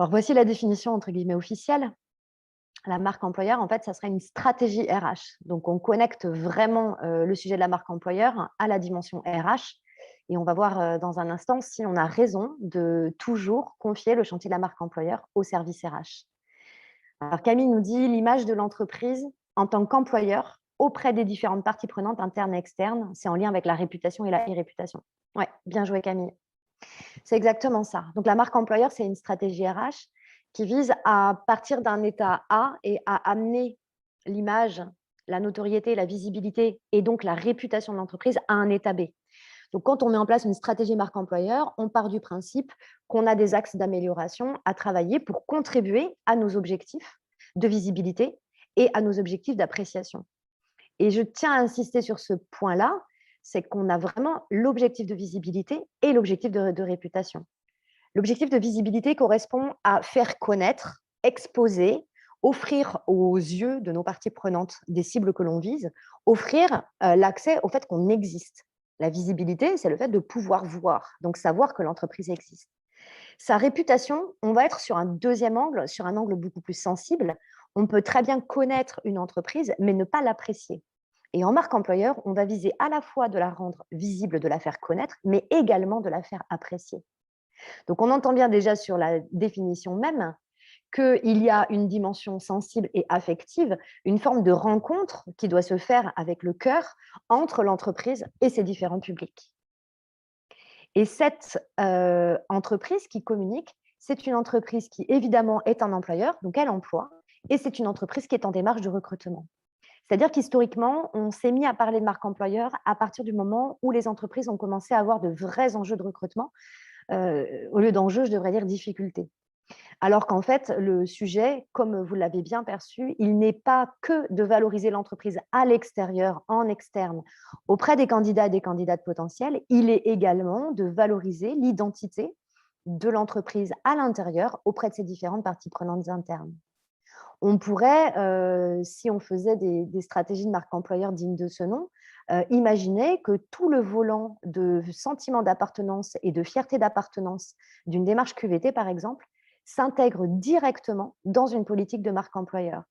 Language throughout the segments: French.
Alors voici la définition entre guillemets officielle. La marque employeur, en fait, ça serait une stratégie RH. Donc on connecte vraiment le sujet de la marque employeur à la dimension RH. Et on va voir dans un instant si on a raison de toujours confier le chantier de la marque employeur au service RH. Alors Camille nous dit l'image de l'entreprise en tant qu'employeur auprès des différentes parties prenantes internes et externes, c'est en lien avec la réputation et la réputation. Ouais, bien joué Camille. C'est exactement ça. Donc la marque employeur, c'est une stratégie RH qui vise à partir d'un état A et à amener l'image, la notoriété, la visibilité et donc la réputation de l'entreprise à un état B. Donc quand on met en place une stratégie marque employeur, on part du principe qu'on a des axes d'amélioration à travailler pour contribuer à nos objectifs de visibilité et à nos objectifs d'appréciation. Et je tiens à insister sur ce point-là, c'est qu'on a vraiment l'objectif de visibilité et l'objectif de réputation. L'objectif de visibilité correspond à faire connaître, exposer, offrir aux yeux de nos parties prenantes des cibles que l'on vise, offrir l'accès au fait qu'on existe. La visibilité, c'est le fait de pouvoir voir, donc savoir que l'entreprise existe. Sa réputation, on va être sur un deuxième angle, sur un angle beaucoup plus sensible. On peut très bien connaître une entreprise, mais ne pas l'apprécier. Et en marque employeur, on va viser à la fois de la rendre visible, de la faire connaître, mais également de la faire apprécier. Donc on entend bien déjà sur la définition même qu'il y a une dimension sensible et affective, une forme de rencontre qui doit se faire avec le cœur entre l'entreprise et ses différents publics. Et cette entreprise qui communique, c'est une entreprise qui évidemment est un employeur, donc elle emploie, et c'est une entreprise qui est en démarche de recrutement. C'est-à-dire qu'historiquement, on s'est mis à parler de marque employeur à partir du moment où les entreprises ont commencé à avoir de vrais enjeux de recrutement. Au lieu d'enjeux, je devrais dire difficultés. Alors qu'en fait, le sujet, comme vous l'avez bien perçu, il n'est pas que de valoriser l'entreprise à l'extérieur, en externe, auprès des candidats et des candidates potentielles, il est également de valoriser l'identité de l'entreprise à l'intérieur auprès de ses différentes parties prenantes internes. On pourrait, si on faisait des stratégies de marque employeur dignes de ce nom, imaginer que tout le volant de sentiment d'appartenance et de fierté d'appartenance d'une démarche QVT, par exemple, s'intègre directement dans une politique de marque employeur.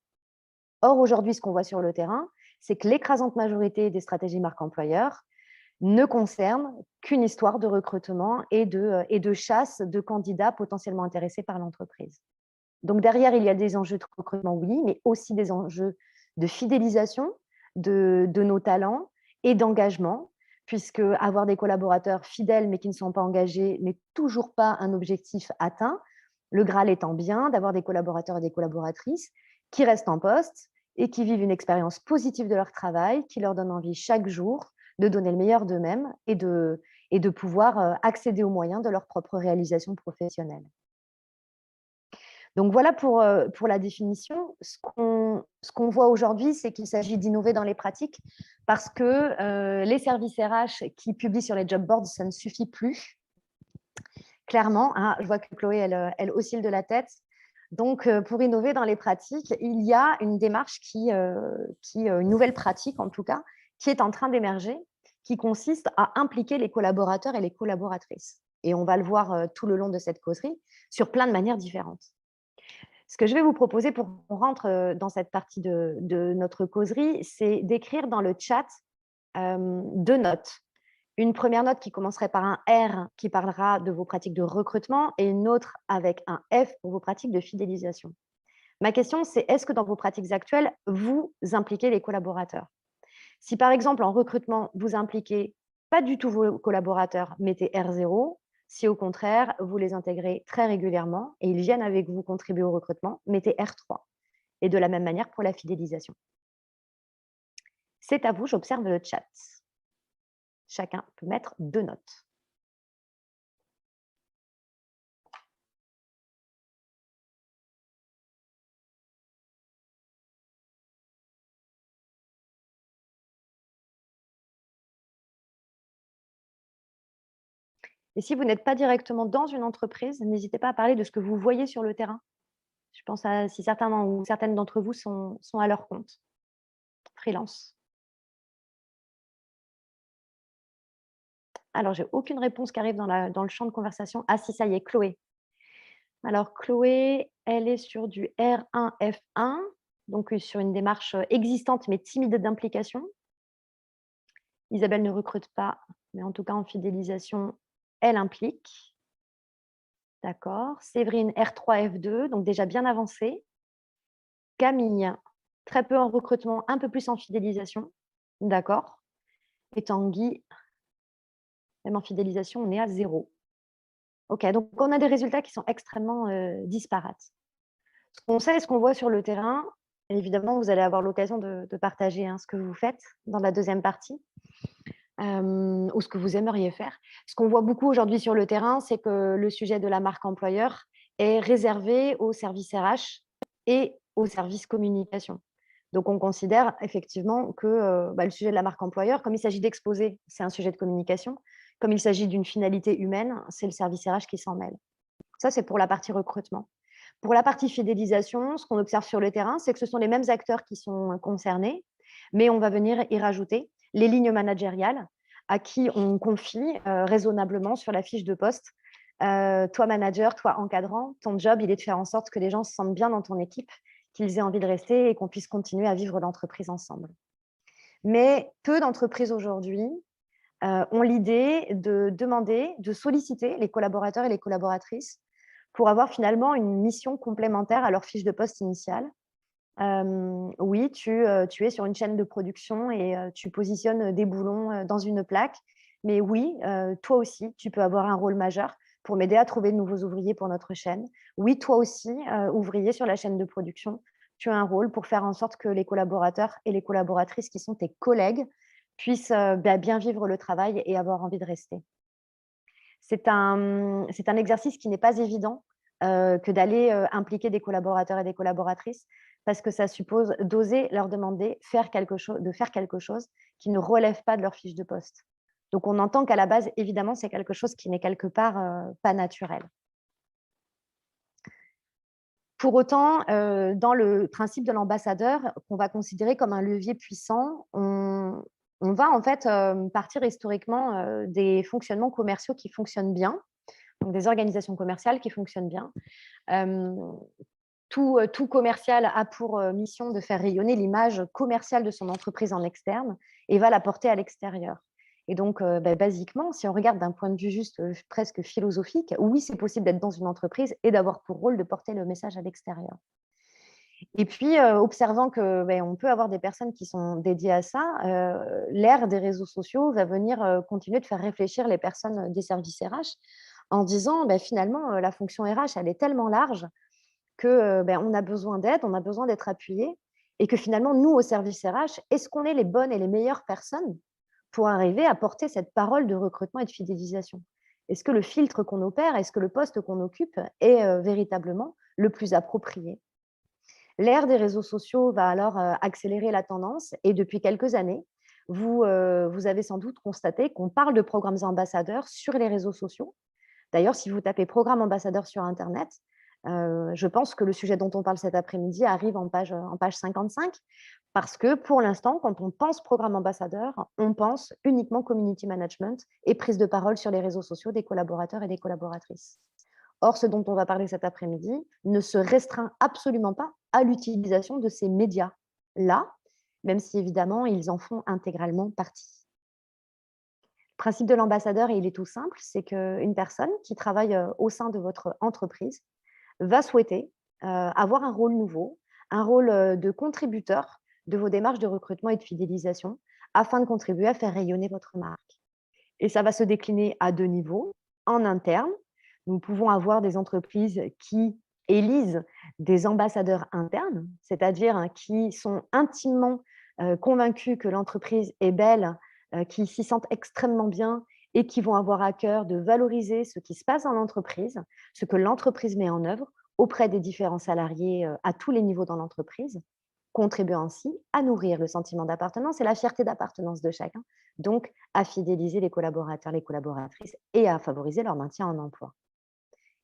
Or, aujourd'hui, ce qu'on voit sur le terrain, c'est que l'écrasante majorité des stratégies marque employeur ne concernent qu'une histoire de recrutement et de chasse de candidats potentiellement intéressés par l'entreprise. Donc derrière, il y a des enjeux de recrutement, oui, mais aussi des enjeux de fidélisation de nos talents et d'engagement, puisque avoir des collaborateurs fidèles mais qui ne sont pas engagés n'est toujours pas un objectif atteint. Le Graal étant bien d'avoir des collaborateurs et des collaboratrices qui restent en poste et qui vivent une expérience positive de leur travail, qui leur donne envie chaque jour de donner le meilleur d'eux-mêmes et de pouvoir accéder aux moyens de leur propre réalisation professionnelle. Donc voilà pour la définition. Ce qu'on voit aujourd'hui, c'est qu'il s'agit d'innover dans les pratiques parce que les services RH qui publient sur les job boards, ça ne suffit plus. Clairement, hein, je vois que Chloé, elle oscille de la tête. Donc, pour innover dans les pratiques, il y a une démarche une nouvelle pratique en tout cas, qui est en train d'émerger, qui consiste à impliquer les collaborateurs et les collaboratrices. Et on va le voir tout le long de cette causerie, sur plein de manières différentes. Ce que je vais vous proposer pour qu'on rentre dans cette partie de notre causerie, c'est d'écrire dans le chat 2 notes. Une première note qui commencerait par un R qui parlera de vos pratiques de recrutement et une autre avec un F pour vos pratiques de fidélisation. Ma question, c'est est-ce que dans vos pratiques actuelles, vous impliquez les collaborateurs? Si par exemple en recrutement, vous impliquez pas du tout vos collaborateurs, mettez R0. Si au contraire, vous les intégrez très régulièrement et ils viennent avec vous contribuer au recrutement, mettez R3. Et de la même manière pour la fidélisation. C'est à vous, j'observe le chat. Chacun peut mettre 2 notes. Et si vous n'êtes pas directement dans une entreprise, n'hésitez pas à parler de ce que vous voyez sur le terrain. Je pense à si certains ou certaines d'entre vous sont à leur compte, freelance. Alors, j'ai aucune réponse qui arrive dans le champ de conversation. Ah si, ça y est, Chloé. Alors Chloé, elle est sur du R1F1, donc sur une démarche existante mais timide d'implication. Isabelle ne recrute pas, mais en tout cas en fidélisation, elle implique. D'accord. Séverine, R3F2, donc déjà bien avancée. Camille, très peu en recrutement, un peu plus en fidélisation. D'accord. Et Tanguy, même en fidélisation, on est à 0. OK, donc on a des résultats qui sont extrêmement disparates. Ce qu'on sait et ce qu'on voit sur le terrain, évidemment, vous allez avoir l'occasion de partager hein, ce que vous faites dans la deuxième partie ou ce que vous aimeriez faire. Ce qu'on voit beaucoup aujourd'hui sur le terrain, c'est que le sujet de la marque employeur est réservé au service RH et au service communication. Donc, on considère effectivement que le sujet de la marque employeur, comme il s'agit d'exposer, c'est un sujet de communication. Comme il s'agit d'une finalité humaine, c'est le service RH qui s'en mêle. Ça, c'est pour la partie recrutement. Pour la partie fidélisation, ce qu'on observe sur le terrain, c'est que ce sont les mêmes acteurs qui sont concernés, mais on va venir y rajouter les lignes managériales à qui on confie raisonnablement sur la fiche de poste. Toi, manager, toi, encadrant, ton job, il est de faire en sorte que les gens se sentent bien dans ton équipe, qu'ils aient envie de rester et qu'on puisse continuer à vivre l'entreprise ensemble. Mais peu d'entreprises aujourd'hui ont l'idée de demander, de solliciter les collaborateurs et les collaboratrices pour avoir finalement une mission complémentaire à leur fiche de poste initiale. Oui, tu es sur une chaîne de production et tu positionnes des boulons dans une plaque. Mais oui, toi aussi, tu peux avoir un rôle majeur pour m'aider à trouver de nouveaux ouvriers pour notre chaîne. Oui, toi aussi, ouvrier sur la chaîne de production, tu as un rôle pour faire en sorte que les collaborateurs et les collaboratrices qui sont tes collègues puissent bien vivre le travail et avoir envie de rester. C'est un exercice qui n'est pas évident que d'aller impliquer des collaborateurs et des collaboratrices parce que ça suppose d'oser leur demander de faire quelque chose qui ne relève pas de leur fiche de poste. Donc on entend qu'à la base, évidemment, c'est quelque chose qui n'est quelque part pas naturel. Pour autant, dans le principe de l'ambassadeur, qu'on va considérer comme un levier puissant, on va en fait partir historiquement des fonctionnements commerciaux qui fonctionnent bien, donc des organisations commerciales qui fonctionnent bien. Tout commercial a pour mission de faire rayonner l'image commerciale de son entreprise en externe et va la porter à l'extérieur. Et donc, basiquement, si on regarde d'un point de vue juste presque philosophique, oui, c'est possible d'être dans une entreprise et d'avoir pour rôle de porter le message à l'extérieur. Et puis, observant que on peut avoir des personnes qui sont dédiées à ça, l'ère des réseaux sociaux va venir continuer de faire réfléchir les personnes des services RH en disant finalement, la fonction RH, elle est tellement large que on a besoin d'aide, on a besoin d'être appuyé et que finalement, nous, au service RH, est-ce qu'on est les bonnes et les meilleures personnes pour arriver à porter cette parole de recrutement et de fidélisation? Est-ce que le filtre qu'on opère, est-ce que le poste qu'on occupe est véritablement le plus approprié? L'ère des réseaux sociaux va alors accélérer la tendance et depuis quelques années, vous avez sans doute constaté qu'on parle de programmes ambassadeurs sur les réseaux sociaux. D'ailleurs, si vous tapez programme ambassadeur sur internet, je pense que le sujet dont on parle cet après-midi arrive en page 55 parce que pour l'instant, quand on pense programme ambassadeur, on pense uniquement community management et prise de parole sur les réseaux sociaux des collaborateurs et des collaboratrices. Or, ce dont on va parler cet après-midi ne se restreint absolument pas à l'utilisation de ces médias-là, même si évidemment, ils en font intégralement partie. Le principe de l'ambassadeur, il est tout simple, c'est qu'une personne qui travaille au sein de votre entreprise va souhaiter avoir un rôle nouveau, un rôle de contributeur de vos démarches de recrutement et de fidélisation afin de contribuer à faire rayonner votre marque. Et ça va se décliner à 2 niveaux. En interne, nous pouvons avoir des entreprises qui élisent des ambassadeurs internes, c'est-à-dire qui sont intimement convaincus que l'entreprise est belle, qui s'y sentent extrêmement bien et qui vont avoir à cœur de valoriser ce qui se passe dans l'entreprise, ce que l'entreprise met en œuvre auprès des différents salariés à tous les niveaux dans l'entreprise, contribuant ainsi à nourrir le sentiment d'appartenance et la fierté d'appartenance de chacun, donc à fidéliser les collaborateurs, les collaboratrices et à favoriser leur maintien en emploi.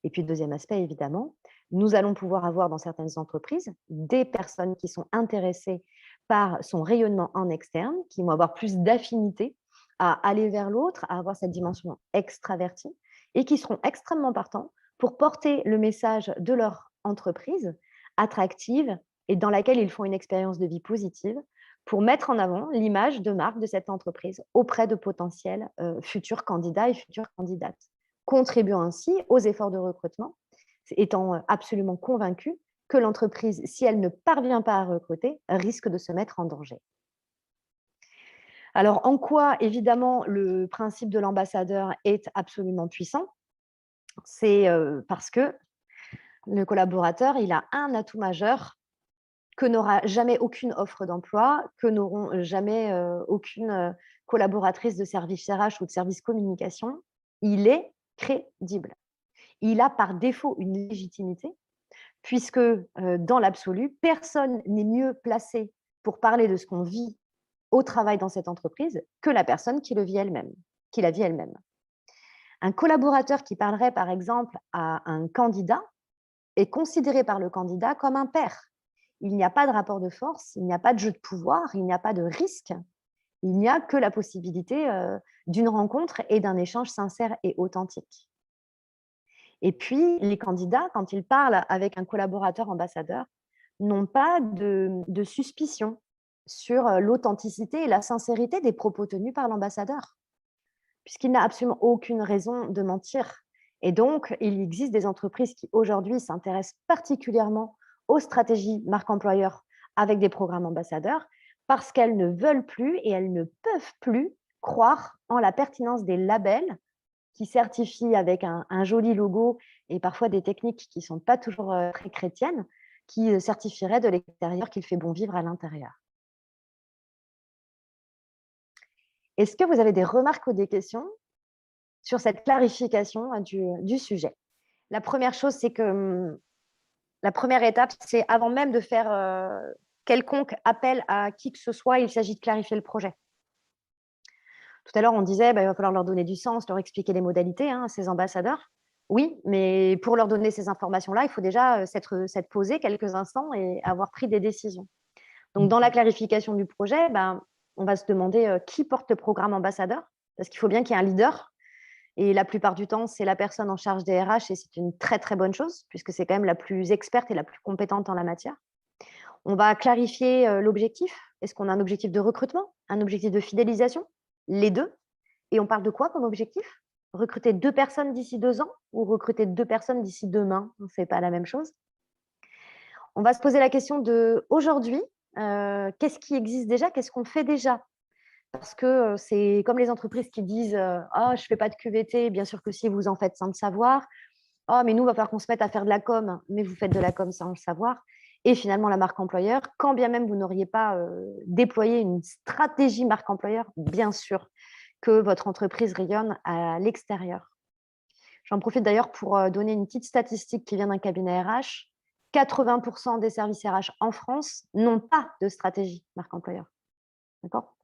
Et puis, deuxième aspect, évidemment, nous allons pouvoir avoir dans certaines entreprises des personnes qui sont intéressées par son rayonnement en externe, qui vont avoir plus d'affinité à aller vers l'autre, à avoir cette dimension extravertie et qui seront extrêmement partants pour porter le message de leur entreprise attractive et dans laquelle ils font une expérience de vie positive, pour mettre en avant l'image de marque de cette entreprise auprès de potentiels futurs candidats et futures candidates, contribuant ainsi aux efforts de recrutement, étant absolument convaincus que l'entreprise, si elle ne parvient pas à recruter, risque de se mettre en danger. Alors, en quoi, évidemment, le principe de l'ambassadeur est absolument puissant? C'est parce que le collaborateur, il a un atout majeur que n'aura jamais aucune offre d'emploi, que n'auront jamais aucune collaboratrice de service RH ou de service communication. Il est crédible. Il a par défaut une légitimité, puisque dans l'absolu, personne n'est mieux placé pour parler de ce qu'on vit au travail dans cette entreprise que la personne qui le vit elle-même, qui la vit elle-même. Un collaborateur qui parlerait, par exemple, à un candidat est considéré par le candidat comme un pair. Il n'y a pas de rapport de force, il n'y a pas de jeu de pouvoir, il n'y a pas de risque. Il n'y a que la possibilité d'une rencontre et d'un échange sincère et authentique. Et puis, les candidats, quand ils parlent avec un collaborateur ambassadeur, n'ont pas de suspicion sur l'authenticité et la sincérité des propos tenus par l'ambassadeur, puisqu'il n'a absolument aucune raison de mentir. Et donc, il existe des entreprises qui, aujourd'hui, s'intéressent particulièrement aux stratégies marque employeur avec des programmes ambassadeurs, parce qu'elles ne veulent plus et elles ne peuvent plus croire en la pertinence des labels qui certifient avec un joli logo et parfois des techniques qui ne sont pas toujours très chrétiennes, qui certifieraient de l'extérieur qu'il fait bon vivre à l'intérieur. Est-ce que vous avez des remarques ou des questions sur cette clarification du sujet? La première chose, c'est que la première étape, c'est avant même de faire quelconque appel à qui que ce soit, il s'agit de clarifier le projet. Tout à l'heure, on disait il va falloir leur donner du sens, leur expliquer les modalités à ces ambassadeurs. Oui, mais pour leur donner ces informations-là, il faut déjà s'être posé quelques instants et avoir pris des décisions. Donc, dans la clarification du projet, on va se demander qui porte le programme ambassadeur, parce qu'il faut bien qu'il y ait un leader. Et la plupart du temps, c'est la personne en charge des RH et c'est une très, très bonne chose, puisque c'est quand même la plus experte et la plus compétente en la matière. On va clarifier l'objectif. Est-ce qu'on a un objectif de recrutement, un objectif de fidélisation? Les deux. Et on parle de quoi comme objectif? Recruter 2 personnes d'ici 2 ans ou recruter 2 personnes d'ici demain? Ce n'est pas la même chose. On va se poser la question de aujourd'hui, qu'est-ce qui existe déjà? Qu'est-ce qu'on fait déjà? Parce que c'est comme les entreprises qui disent «Oh, je ne fais pas de QVT». Bien sûr que si, vous en faites sans le savoir. «Oh, mais nous, il va falloir qu'on se mette à faire de la com». Mais vous faites de la com sans le savoir. Et finalement, la marque employeur, quand bien même vous n'auriez pas déployé une stratégie marque employeur, bien sûr que votre entreprise rayonne à l'extérieur. J'en profite d'ailleurs pour donner une petite statistique qui vient d'un cabinet RH. 80% des services RH en France n'ont pas de stratégie marque employeur. D'accord?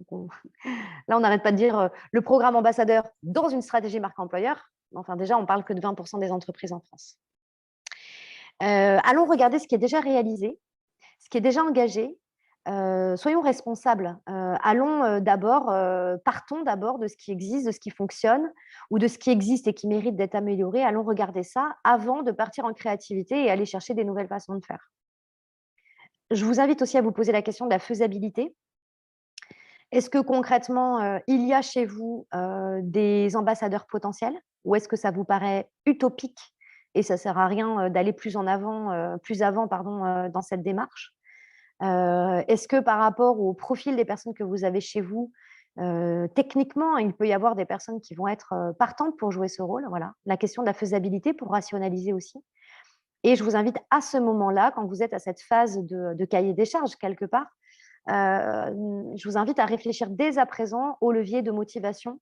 Là, on n'arrête pas de dire le programme ambassadeur dans une stratégie marque employeur. Enfin, déjà, on parle que de 20% des entreprises en France. Allons regarder ce qui est déjà réalisé, ce qui est déjà engagé. Soyons responsables. Partons d'abord de ce qui existe, de ce qui fonctionne ou de ce qui existe et qui mérite d'être amélioré. Allons regarder ça avant de partir en créativité et aller chercher des nouvelles façons de faire. Je vous invite aussi à vous poser la question de la faisabilité. Est-ce que concrètement, il y a chez vous des ambassadeurs potentiels ou est-ce que ça vous paraît utopique et ça ne sert à rien d'aller plus avant dans cette démarche? Est-ce que par rapport au profil des personnes que vous avez chez vous, techniquement, il peut y avoir des personnes qui vont être partantes pour jouer ce rôle? Voilà, la question de la faisabilité pour rationaliser aussi. Et je vous invite à ce moment-là, quand vous êtes à cette phase de cahier des charges quelque part, je vous invite à réfléchir dès à présent aux leviers de motivation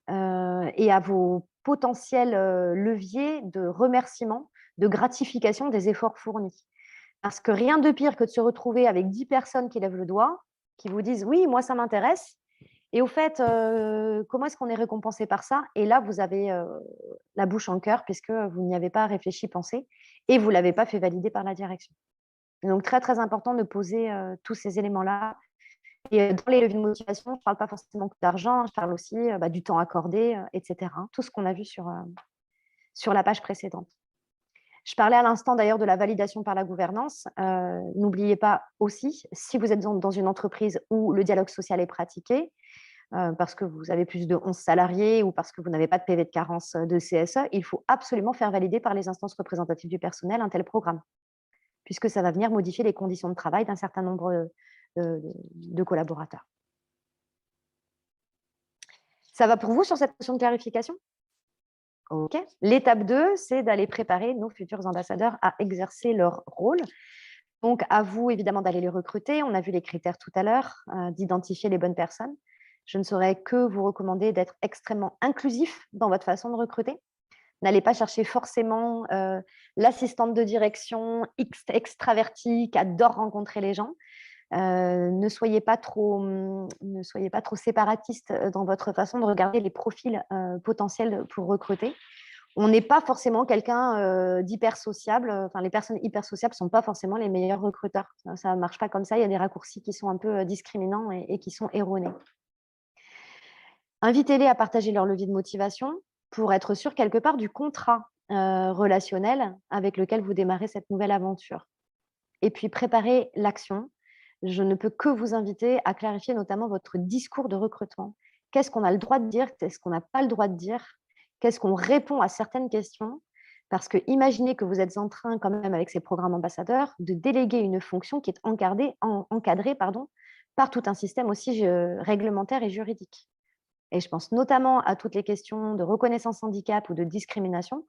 et à vos potentiels leviers de remerciement, de gratification des efforts fournis. Parce que rien de pire que de se retrouver avec 10 personnes qui lèvent le doigt, qui vous disent oui, moi ça m'intéresse. Et au fait, comment est-ce qu'on est récompensé par ça? Et là, vous avez la bouche en cœur puisque vous n'y avez pas réfléchi, pensé et vous ne l'avez pas fait valider par la direction. Donc, très, très important de poser tous ces éléments-là. Et dans les leviers de motivation, je ne parle pas forcément que d'argent, je parle aussi du temps accordé, etc. Tout ce qu'on a vu sur la page précédente. Je parlais à l'instant d'ailleurs de la validation par la gouvernance. N'oubliez pas aussi, si vous êtes dans une entreprise où le dialogue social est pratiqué, parce que vous avez plus de 11 salariés ou parce que vous n'avez pas de PV de carence de CSE, il faut absolument faire valider par les instances représentatives du personnel un tel programme, puisque ça va venir modifier les conditions de travail d'un certain nombre de collaborateurs. Ça va pour vous sur cette notion de clarification? OK. L'étape 2, c'est d'aller préparer nos futurs ambassadeurs à exercer leur rôle. Donc, à vous, évidemment, d'aller les recruter. On a vu les critères tout à l'heure, d'identifier les bonnes personnes. Je ne saurais que vous recommander d'être extrêmement inclusif dans votre façon de recruter. N'allez pas chercher forcément l'assistante de direction extravertie qui adore rencontrer les gens. Ne soyez pas trop séparatiste dans votre façon de regarder les profils potentiels pour recruter. On n'est pas forcément quelqu'un d'hyper sociable. Enfin, les personnes hyper sociables ne sont pas forcément les meilleurs recruteurs. Ça ne marche pas comme ça. Il y a des raccourcis qui sont un peu discriminants et qui sont erronés. Invitez-les à partager leur levier de motivation pour être sûr quelque part du contrat relationnel avec lequel vous démarrez cette nouvelle aventure. Et puis, préparez l'action. Je ne peux que vous inviter à clarifier notamment votre discours de recrutement. Qu'est-ce qu'on a le droit de dire? Qu'est-ce qu'on n'a pas le droit de dire? Qu'est-ce qu'on répond à certaines questions? Parce que imaginez que vous êtes en train, quand même, avec ces programmes ambassadeurs, de déléguer une fonction qui est encadrée par tout un système aussi réglementaire et juridique. Et je pense notamment à toutes les questions de reconnaissance handicap ou de discrimination,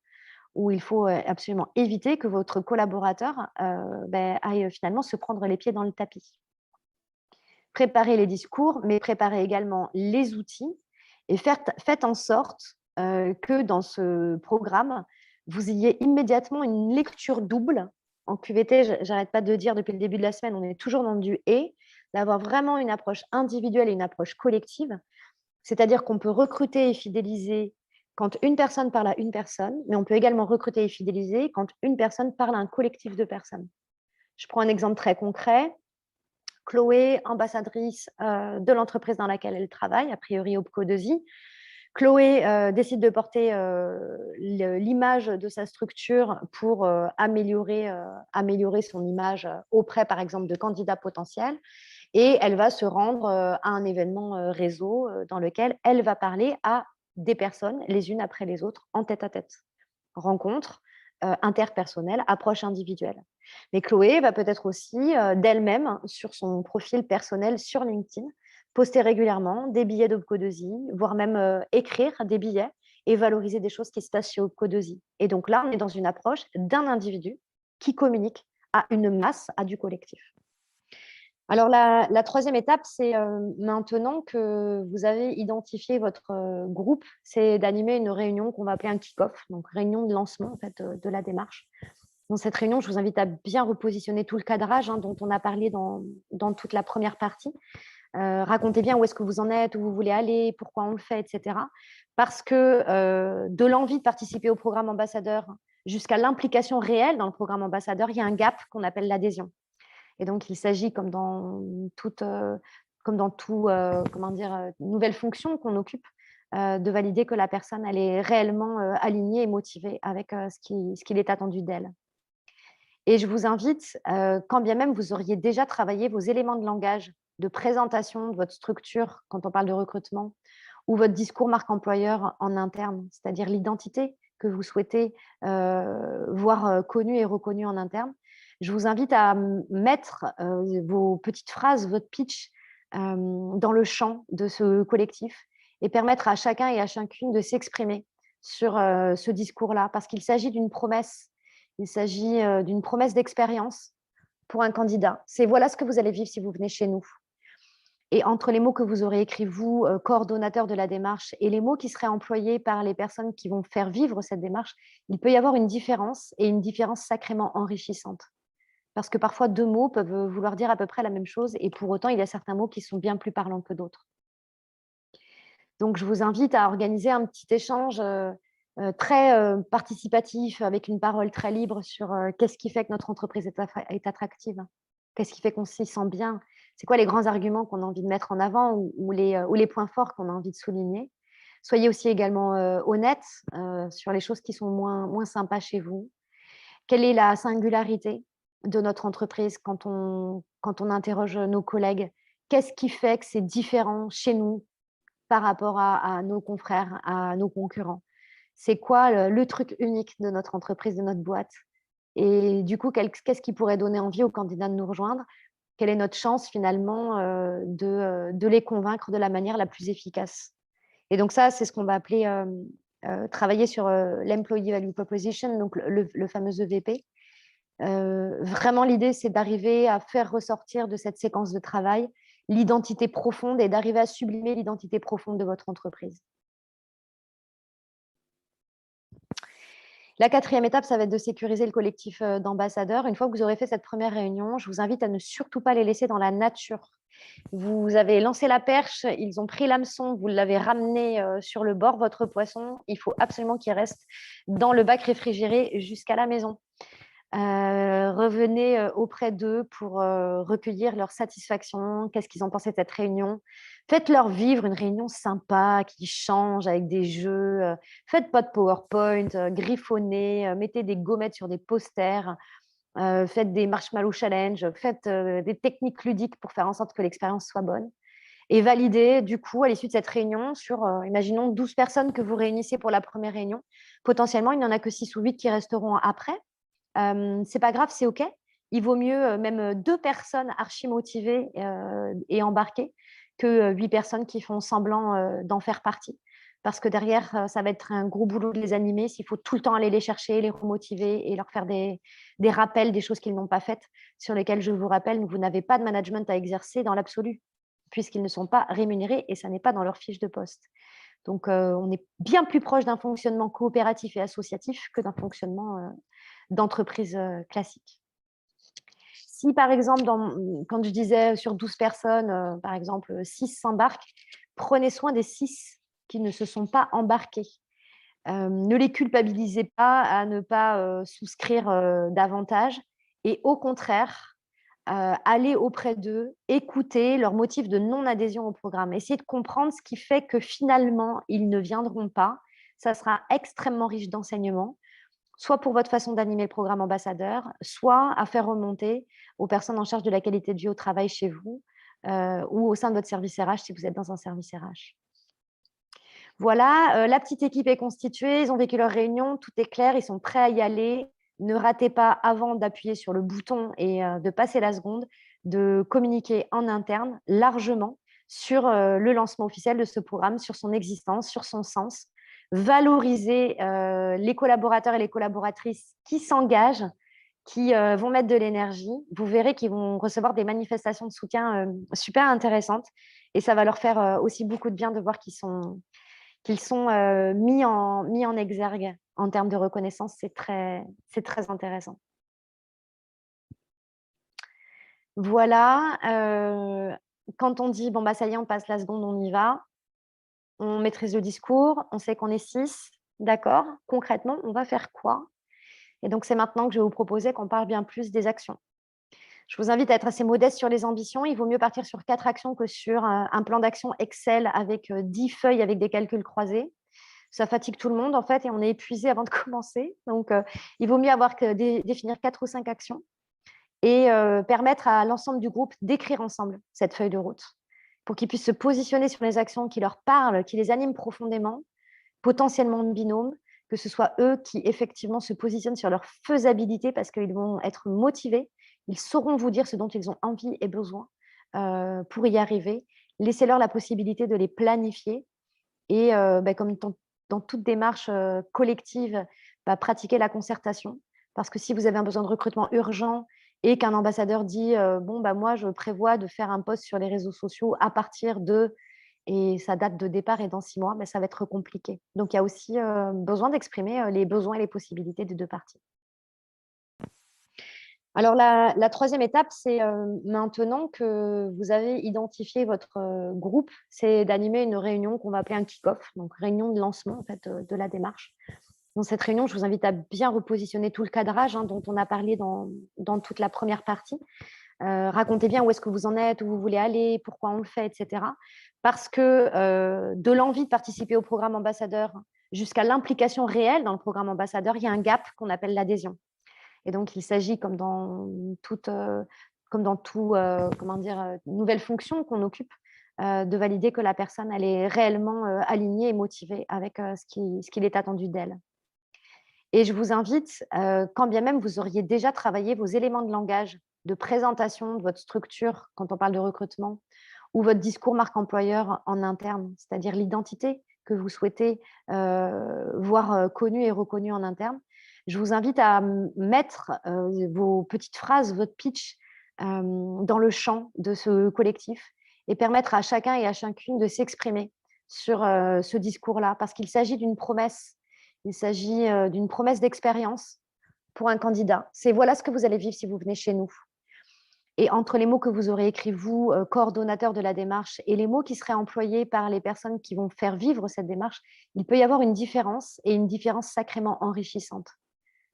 où il faut absolument éviter que votre collaborateur aille finalement se prendre les pieds dans le tapis. Préparez les discours, mais préparez également les outils et faites en sorte que dans ce programme, vous ayez immédiatement une lecture double. En QVT, j'arrête pas de dire depuis le début de la semaine, on est toujours dans du « et », d'avoir vraiment une approche individuelle et une approche collective. C'est-à-dire qu'on peut recruter et fidéliser quand une personne parle à une personne, mais on peut également recruter et fidéliser quand une personne parle à un collectif de personnes. Je prends un exemple très concret. Chloé, ambassadrice de l'entreprise dans laquelle elle travaille, a priori Opco2i. Chloé décide de porter l'image de sa structure pour améliorer son image auprès, par exemple, de candidats potentiels. Et elle va se rendre à un événement réseau dans lequel elle va parler à des personnes, les unes après les autres, en tête-à-tête. Rencontre interpersonnelle, approche individuelle. Mais Chloé va peut-être aussi d'elle-même, sur son profil personnel sur LinkedIn, poster régulièrement des billets d'Opco2i, voire même écrire des billets et valoriser des choses qui se passent chez Opco2i. Et donc là, on est dans une approche d'un individu qui communique à une masse, à du collectif. Alors, la troisième étape, c'est maintenant que vous avez identifié votre groupe, c'est d'animer une réunion qu'on va appeler un kick-off, donc réunion de lancement en fait, de la démarche. Dans cette réunion, je vous invite à bien repositionner tout le cadrage dont on a parlé dans toute la première partie. Racontez bien où est-ce que vous en êtes, où vous voulez aller, pourquoi on le fait, etc. Parce que de l'envie de participer au programme ambassadeur jusqu'à l'implication réelle dans le programme ambassadeur, il y a un gap qu'on appelle l'adhésion. Et donc, il s'agit, comme dans toute nouvelle fonction qu'on occupe, de valider que la personne elle est réellement alignée et motivée avec ce qu'il est attendu d'elle. Et je vous invite, quand bien même vous auriez déjà travaillé vos éléments de langage de présentation de votre structure quand on parle de recrutement, ou votre discours marque employeur en interne, c'est-à-dire l'identité que vous souhaitez voir connue et reconnue en interne, je vous invite à mettre vos petites phrases, votre pitch dans le champ de ce collectif et permettre à chacun et à chacune de s'exprimer sur ce discours-là, parce qu'il s'agit d'une promesse. Il s'agit d'une promesse d'expérience pour un candidat. C'est voilà ce que vous allez vivre si vous venez chez nous. Et entre les mots que vous aurez écrits, vous, coordonnateur de la démarche, et les mots qui seraient employés par les personnes qui vont faire vivre cette démarche, il peut y avoir une différence, et une différence sacrément enrichissante. Parce que parfois, 2 mots peuvent vouloir dire à peu près la même chose, et pour autant, il y a certains mots qui sont bien plus parlants que d'autres. Donc, je vous invite à organiser un petit échange très participatif, avec une parole très libre sur qu'est-ce qui fait que notre entreprise est attractive, qu'est-ce qui fait qu'on s'y sent bien, c'est quoi les grands arguments qu'on a envie de mettre en avant ou les points forts qu'on a envie de souligner. Soyez aussi également honnête sur les choses qui sont moins sympas chez vous. Quelle est la singularité de notre entreprise quand on interroge nos collègues? Qu'est-ce qui fait que c'est différent chez nous par rapport à nos confrères, à nos concurrents? C'est quoi le truc unique de notre entreprise, de notre boîte? Et du coup, qu'est-ce qui pourrait donner envie aux candidats de nous rejoindre? Quelle est notre chance finalement, de les convaincre de la manière la plus efficace? Et donc ça, c'est ce qu'on va appeler, travailler sur, l'employee value proposition, donc le fameux EVP. Vraiment l'idée, c'est d'arriver à faire ressortir de cette séquence de travail l'identité profonde et d'arriver à sublimer l'identité profonde de votre entreprise. La 4e étape, ça va être de sécuriser le collectif, d'ambassadeurs. Une fois que vous aurez fait cette première réunion, je vous invite à ne surtout pas les laisser dans la nature. Vous avez lancé la perche, ils ont pris l'hameçon, vous l'avez ramené, sur le bord, votre poisson. Il faut absolument qu'il reste dans le bac réfrigéré jusqu'à la maison. Revenez, auprès d'eux pour, recueillir leur satisfaction. Qu'est-ce qu'ils ont pensé de cette réunion? Faites-leur vivre une réunion sympa qui change avec des jeux, faites pas de PowerPoint, griffonnez, mettez des gommettes sur des posters, faites des marshmallow challenge, faites, des techniques ludiques pour faire en sorte que l'expérience soit bonne et validez du coup à l'issue de cette réunion sur, imaginons 12 personnes que vous réunissez pour la première réunion. Potentiellement, il n'y en a que 6 ou 8 qui resteront après. C'est pas grave, c'est OK. Il vaut mieux, même, 2 personnes archi motivées, et embarquées que, 8 personnes qui font semblant, d'en faire partie. Parce que derrière, ça va être un gros boulot de les animer, s'il faut tout le temps aller les chercher, les remotiver et leur faire des rappels des choses qu'ils n'ont pas faites, sur lesquelles je vous rappelle, vous n'avez pas de management à exercer dans l'absolu, puisqu'ils ne sont pas rémunérés et ça n'est pas dans leur fiche de poste. Donc, on est bien plus proche d'un fonctionnement coopératif et associatif que d'un fonctionnement, d'entreprise, classique. Si par exemple, quand je disais sur 12 personnes, par exemple, 6 s'embarquent, prenez soin des 6 qui ne se sont pas embarqués. Ne les culpabilisez pas à ne pas, souscrire, davantage et au contraire, allez auprès d'eux, écoutez leurs motifs de non-adhésion au programme. Essayez de comprendre ce qui fait que finalement, ils ne viendront pas. Ça sera extrêmement riche d'enseignements, soit pour votre façon d'animer le programme ambassadeur, soit à faire remonter aux personnes en charge de la qualité de vie au travail chez vous, ou au sein de votre service RH si vous êtes dans un service RH. Voilà, la petite équipe est constituée, ils ont vécu leur réunion, tout est clair, ils sont prêts à y aller. Ne ratez pas, avant d'appuyer sur le bouton et de passer la seconde, de communiquer en interne largement sur, le lancement officiel de ce programme, sur son existence, sur son sens. Valoriser, les collaborateurs et les collaboratrices qui s'engagent, qui, vont mettre de l'énergie. Vous verrez qu'ils vont recevoir des manifestations de soutien, super intéressantes et ça va leur faire, aussi beaucoup de bien de voir qu'ils sont mis en exergue en termes de reconnaissance. C'est très intéressant. Voilà, quand on dit: «Bon, bah, ça y est, on passe la seconde, on y va», on maîtrise le discours, on sait qu'on est 6, d'accord. Concrètement, on va faire quoi? Et donc c'est maintenant que je vais vous proposer qu'on parle bien plus des actions. Je vous invite à être assez modeste sur les ambitions. Il vaut mieux partir sur 4 actions que sur, un plan d'action Excel avec, 10 feuilles avec des calculs croisés. Ça fatigue tout le monde en fait et on est épuisé avant de commencer. Donc, il vaut mieux avoir que définir 4 ou 5 actions et permettre à l'ensemble du groupe d'écrire ensemble cette feuille de route pour qu'ils puissent se positionner sur les actions qui leur parlent, qui les animent profondément, potentiellement en binôme, que ce soit eux qui effectivement se positionnent sur leur faisabilité parce qu'ils vont être motivés, ils sauront vous dire ce dont ils ont envie et besoin pour y arriver. Laissez-leur la possibilité de les planifier et comme dans toute démarche collective, pratiquer la concertation. Parce que si vous avez un besoin de recrutement urgent et qu'un ambassadeur dit bon, moi, je prévois de faire un post sur les réseaux sociaux à partir de, et sa date de départ est dans 6 mois, ça va être compliqué. Donc, il y a aussi besoin d'exprimer les besoins et les possibilités des deux parties. Alors, la troisième étape, c'est maintenant que vous avez identifié votre groupe, c'est d'animer une réunion qu'on va appeler un kick-off, donc réunion de lancement en fait, de la démarche. Dans cette réunion, je vous invite à bien repositionner tout le cadrage dont on a parlé dans toute la première partie. Racontez bien où est-ce que vous en êtes, où vous voulez aller, pourquoi on le fait, etc. Parce que de l'envie de participer au programme ambassadeur jusqu'à l'implication réelle dans le programme ambassadeur, il y a un gap qu'on appelle l'adhésion. Et donc, il s'agit, comme dans tout, comment dire, nouvelle fonction qu'on occupe, de valider que la personne, elle est réellement alignée et motivée avec ce qu'il est attendu d'elle. Et je vous invite, quand bien même vous auriez déjà travaillé vos éléments de langage, de présentation de votre structure, quand on parle de recrutement, ou votre discours marque employeur en interne, c'est-à-dire l'identité que vous souhaitez voir connue et reconnue en interne. Je vous invite à mettre vos petites phrases, votre pitch dans le champ de ce collectif et permettre à chacun et à chacune de s'exprimer sur ce discours-là, parce qu'il s'agit d'une promesse. Il s'agit d'une promesse d'expérience pour un candidat. C'est voilà ce que vous allez vivre si vous venez chez nous. Et entre les mots que vous aurez écrits, vous, coordonnateur de la démarche, et les mots qui seraient employés par les personnes qui vont faire vivre cette démarche, il peut y avoir une différence, et une différence sacrément enrichissante.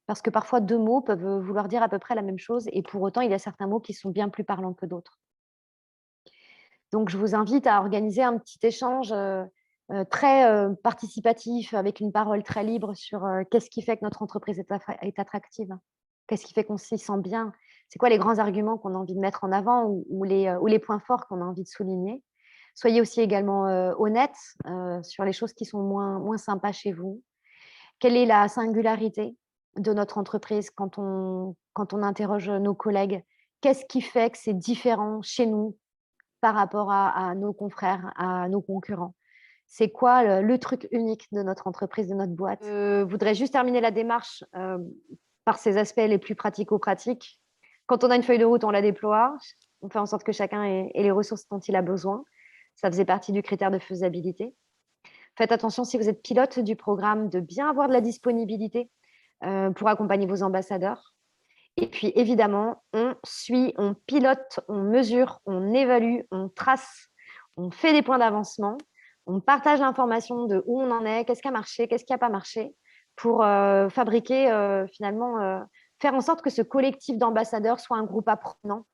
Parce que parfois, 2 mots peuvent vouloir dire à peu près la même chose, et pour autant, il y a certains mots qui sont bien plus parlants que d'autres. Donc, je vous invite à organiser un petit échange très participatif, avec une parole très libre sur qu'est-ce qui fait que notre entreprise est attractive, qu'est-ce qui fait qu'on s'y sent bien, c'est quoi les grands arguments qu'on a envie de mettre en avant ou les points forts qu'on a envie de souligner. Soyez aussi également honnête sur les choses qui sont moins sympas chez vous. Quelle est la singularité de notre entreprise quand on interroge nos collègues? Qu'est-ce qui fait que c'est différent chez nous par rapport à nos confrères, à nos concurrents? C'est quoi le truc unique de notre entreprise, de notre boîte? Je voudrais juste terminer la démarche par ses aspects les plus pratico-pratiques. Quand on a une feuille de route, on la déploie. On fait en sorte que chacun ait les ressources dont il a besoin. Ça faisait partie du critère de faisabilité. Faites attention, si vous êtes pilote du programme, de bien avoir de la disponibilité pour accompagner vos ambassadeurs. Et puis, évidemment, on suit, on pilote, on mesure, on évalue, on trace, on fait des points d'avancement, on partage l'information de où on en est, qu'est-ce qui a marché, qu'est-ce qui n'a pas marché, pour fabriquer, finalement, faire en sorte que ce collectif d'ambassadeurs soit un groupe apprenant,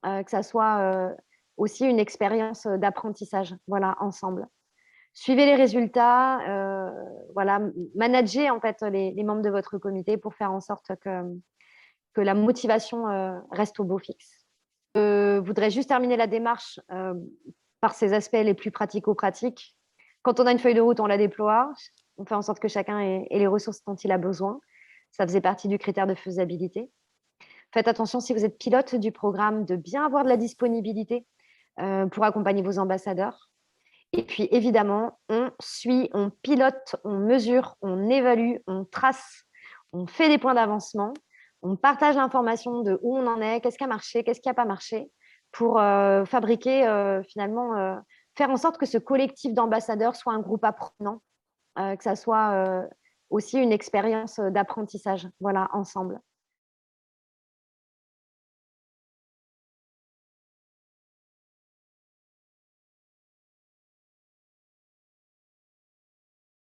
que ça soit aussi une expérience d'apprentissage, voilà, ensemble. Suivez les résultats, voilà, managez en fait les membres de votre comité pour faire en sorte que la motivation reste au beau fixe. Je voudrais juste terminer la démarche par ses aspects les plus pratico-pratiques. Quand on a une feuille de route, on la déploie. On fait en sorte que chacun ait les ressources dont il a besoin. Ça faisait partie du critère de faisabilité. Faites attention, si vous êtes pilote du programme, de bien avoir de la disponibilité pour accompagner vos ambassadeurs. Et puis, évidemment, on suit, on pilote, on mesure, on évalue, on trace, on fait des points d'avancement, on partage l'information de où on en est, qu'est-ce qui a marché, qu'est-ce qui n'a pas marché, pour fabriquer, finalement, faire en sorte que ce collectif d'ambassadeurs soit un groupe apprenant, que ça soit aussi une expérience d'apprentissage, voilà, ensemble.